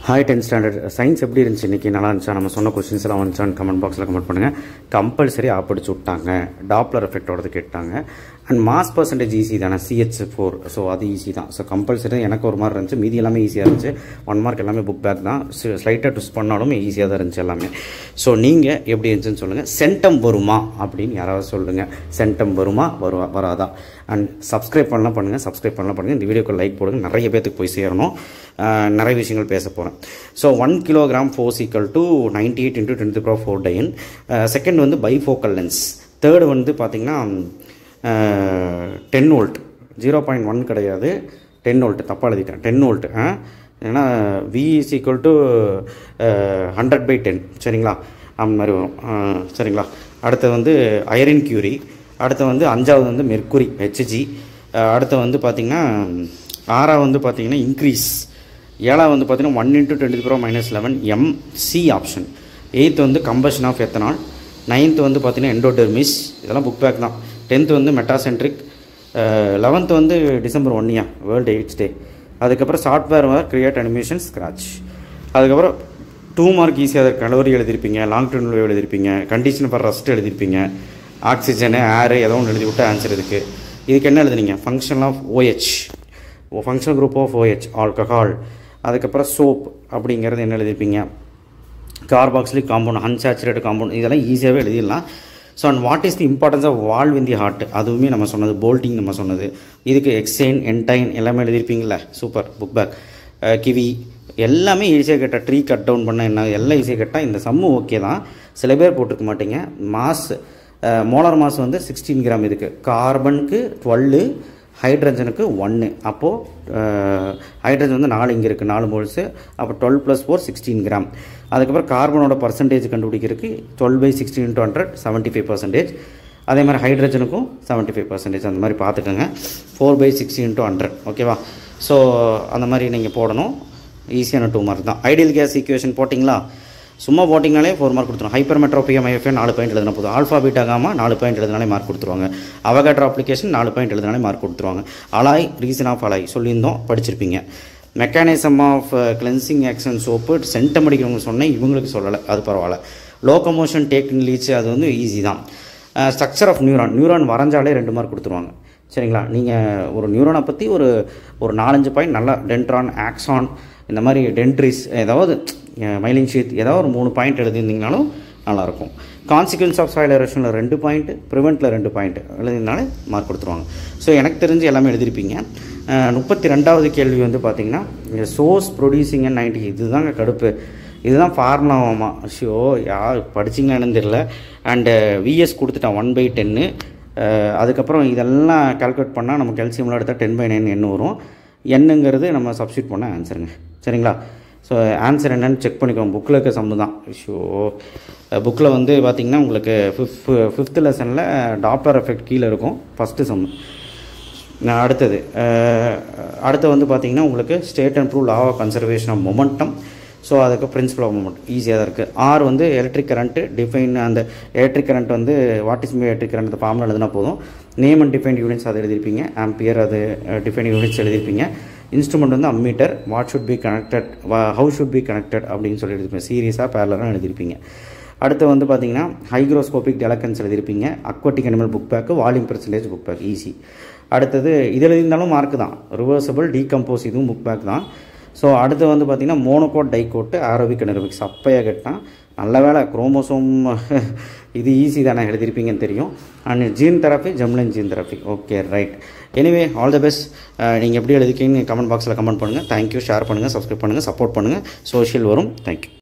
Hi 10th standard science எப்படி இருந்துச்சு இன்னைக்கு நல்லா இருந்துச்சா நம்ம சொன்ன क्वेश्चंस எல்லாம் வந்துச்சான்னு கமெண்ட் பாக்ஸ்ல கமெண்ட் பண்ணுங்க கம்பல்சரி ஆப்படிச்சு விட்டாங்க டாப்லர் எஃபெக்ட்டோடது கேட்டாங்க and mass percentage ஈஸி தான CH4 சோ அது ஈஸி தான் சோ கம்பல்சரி எனக்கு ஒரு மார்க் இருந்துச்சு மீதி எல்லாமே ஈஸியா இருந்துச்சு 1 மார்க் எல்லாமே புக் பேக் தான் ஸ்லைட்டா ட்விஸ்ட் பண்ணாலும் ஈஸியா தான் இருந்துச்சு எல்லாமே சோ நீங்க எப்படி இருந்துச்சுன்னு சொல்லுங்க சென்டம் வருமா அப்படினு யாராவது சொல்லுங்க சென்டம் வருமா வராதா and subscribe பண்ணலாம் பண்ணுங்க subscribe பண்ணலாம் பண்ணுங்க இந்த வீடியோக்கு லைக் போடுங்க நிறைய பேருக்கு போய் சேரணும் நிறைய விஷயங்கள் பேச போறேன் so 1 kilogram force equal to 98 into 10 to the power 4 dian second வந்து bifocal lens third வந்து பாத்தீங்கன்னா 10 volt 0.1 கிடையாது 10 volt தப்பா எழுதிட்டேன் 10 volt ஏனா V is equal to 100/10 சரிங்களா அந்த மாதிரி வரும் சரிங்களா அடுத்து வந்து ஐரன் கியூரி அடுத்து வந்து அஞ்சாவது வந்து மெர்க்குரி Hg அடுத்து வந்து பாத்தீங்கன்னா ஆறாவது வந்து பாத்தீங்கன்னா இன்கிரீஸ் ஏழாவது வந்து பாத்தீங்கன்னா 1 into 10 to the power -11 MC option 8th வந்து கம்பஷன் ஆஃப் எத்தனால் 9th வந்து பாத்தீங்கன்னா எண்டோடெர்மிஸ் இதெல்லாம் புக் பேக் தான் 10th வந்து மெட்டாசென்ட்ரிக் 11th வந்து டிசம்பர் 1 வேர்ல்ட் எய்ட்ஸ் டே அதுக்கப்புறம் சாஃப்ட்வேர் கிரியேட் அனிமேஷன் ஸ்க்ராட்ச் அதுக்கப்புறம் 2 மார்க் ஈஸியாக கலோரி எழுதிருப்பீங்க லாங் டர்ம் வேவ் எழுதிருப்பீங்க கண்டிஷன் ஃபார் ரஸ்ட் எழுதிருப்பீங்க ஆக்சிஜன் ஏர் ஏதோ ஒன்று எழுதி விட்டு ஆன்சர் இதுக்கு என்ன எழுதுனீங்க function of OH functional group of OH alcohol அதுக்கப்புறம் சோப் அப்படிங்கிறது என்ன எழுதிருப்பீங்க கார்பாக்சிலிக் காம்பவுண்ட் அன்சாச்சுரேட்டட் காம்பவுண்ட் இதெல்லாம் ஈஸியாகவே எழுதிடலாம் so and what is the importance of valve in the heart அதுவுமே நம்ம சொன்னது போல்ட்டிங் நம்ம சொன்னது இதுக்கு எக்ஸைன் என்டைன் எல்லாமே எழுதிருப்பீங்களா சூப்பர் புக் பேக் கிவி எல்லாமே ஈஸியாக கேட்டால் ட்ரீ கட் டவுன் பண்ண என்ன எல்லாம் ஈஸியாக கேட்டால் இந்த சம்மு ஓகே தான் சில பேர் போட்டிருக்க மாட்டீங்க மாஸ் மோலார் மாஸ் வந்து 16 கிராம் இதுக்கு கார்பனுக்கு 12 ஹைட்ரஜனுக்கு 1 அப்போது ஹைட்ரஜன் வந்து 4 இங்கே இருக்குது 4 மோல்ஸு அப்போ 12 + 4 16 கிராம் அதுக்கப்புறம் கார்பனோட பர்சன்டேஜ் கண்டுபிடிக்கிறதுக்கு 12/16 × 100 75% அதே மாதிரி ஹைட்ரஜனுக்கும் 75% அந்த மாதிரி பார்த்துக்கோங்க 4/16 × 100 ஓகேவா ஸோ அந்த மாதிரி நீங்கள் போடணும் ஈஸியான 2 மார்க் தான் ஐடியல் கேஸ் ஈக்குவேஷன் போட்டிங்களா சும்மா போட்டிங்கனாலே 4 மார்க் கொடுத்துரும் ஹைப்பர்மெட்ரோபியம் ஐஎஃப்ஏ 4 பாயிண்ட் எழுதினா போதும் ஆல்ஃபா பீட்டா காமா 4 பாயிண்ட் எழுதினாலே மார்க் கொடுத்துருவாங்க அவகாட்ரோ அப்ளிகேஷன் 4 பாயிண்ட் எழுதினாலே மார்க் கொடுத்துருவாங்க அலாய் ரீசன் ஆஃப் அலாய் சொல்லியிருந்தோம் படிச்சிருப்பீங்க mechanism of cleansing action soap centum அடிக்கிறவங்க சொன்னேன் இவங்களுக்கு சொல்லலை அது பரவாயில்ல லோகோமோஷன் டேக்கிங் லீச் அது வந்து ஈஸி தான் ஸ்ட்ரக்சர் ஆஃப் நியூரான் வரைஞ்சாலே 2 மார்க் கொடுத்துருவாங்க சரிங்களா நீங்கள் ஒரு நியூரானை பற்றி ஒரு 4-5 பாயிண்ட் நல்லா டென்ட்ரான் ஆக்ஸான் இந்த மாதிரி டென்ட்ரிஸ் ஏதாவது மைலின் ஷீத் ஏதாவது ஒரு 3 பாயிண்ட் எழுதியிருந்தீங்கனாலும் நல்லாயிருக்கும் கான்சிக்வன்ஸ் ஆஃப் சாயில் எரோஷனில் 2 பாயிண்ட் ப்ரிவெண்ட்டில் 2 பாயிண்ட் எழுதினாலே மார்க் கொடுத்துருவாங்க ஸோ எனக்கு தெரிஞ்சு எல்லாமே எழுதியிருப்பீங்க 32வது கேள்வி வந்து பார்த்தீங்கன்னா சோர்ஸ் ப்ரொடியூசிங் அண்ட் 90 இதுதாங்க கடுப்பு இதுதான் ஃபார்முலாவாமா ஷோ யார் படிச்சிங்கன்னு தெரியல அண்டு விஎஸ் கொடுத்துட்டான் 1/10 அதுக்கப்புறம் இதெல்லாம் கால்குலேட் பண்ணால் நம்ம கால்சியம்லாம் எடுத்தால் 10/9 என்ன வரும் என்னங்கிறது நம்ம சப்ஸ்டியூட் பண்ண ஆன்சருங்க சரிங்களா ஸோ ஆன்சர் என்னன்னு செக் பண்ணிக்கோங்க புக்கில் இருக்க சம்மு தான் ஷோ புக்கில் வந்து பார்த்திங்கன்னா உங்களுக்கு 5th லெசனில் டாப்லர் எஃபெக்ட் கீழே இருக்கும் ஃபஸ்ட்டு சம்மு அடுத்து வந்து பார்த்திங்கன்னா உங்களுக்கு state and prove law of conservation of momentum so அதுக்கு பிரின்சிபல் ஆஃப் மொமெண்ட் ஈஸியாக தான் இருக்குது ஆர் வந்து எலக்ட்ரிக் கரண்ட்டு டிஃபைன் அந்த எலக்ட்ரிக் கரண்ட் வந்து what is me electric current formula எழுதினா போதும் நேம் அண்ட் டிஃபைன் யூனிட்ஸ் அது எழுதிருப்பீங்க ஆம்பியர் அது டிஃபைன் யூனிட்ஸ் எழுதிருப்பீங்க இன்ஸ்ட்ருமெண்ட் வந்து ammeter what should be connected how should be connected அப்படின்னு சொல்லி எழுதிருப்பீங்க சீரியஸாக பேரலராக எழுதிருப்பீங்க அடுத்து வந்து பார்த்தீங்கன்னா hygroscopic டெலக்கன்ஸ் எழுதிருப்பீங்க aquatic animal book back volume percentage book back easy அடுத்தது இதில் இருந்தாலும் மார்க் தான் ரிவர்சபிள் டீகம்போஸ் இதுவும் புக் பேக் தான் ஸோ அடுத்து வந்து பார்த்திங்கன்னா மோனோகோட் டைகோட்டு ஆரோபிக் அனரோபிக் சப்பையாக கேட்டால் நல்ல வேலை குரோமோசோம் இது ஈஸி தானே எழுதிருப்பீங்கன்னு தெரியும் and gene therapy germline gene therapy okay right anyway all the best நீங்கள் எப்படி எழுதிக்கிங்கன்னு கமெண்ட் பாக்ஸில் கமெண்ட் பண்ணுங்கள் தேங்க்யூ ஷேர் பண்ணுங்கள் சப்ஸ்கிரைப் பண்ணுங்கள் சப்போர்ட் பண்ணுங்கள் சோஷியல் வரும் தேங்க்யூ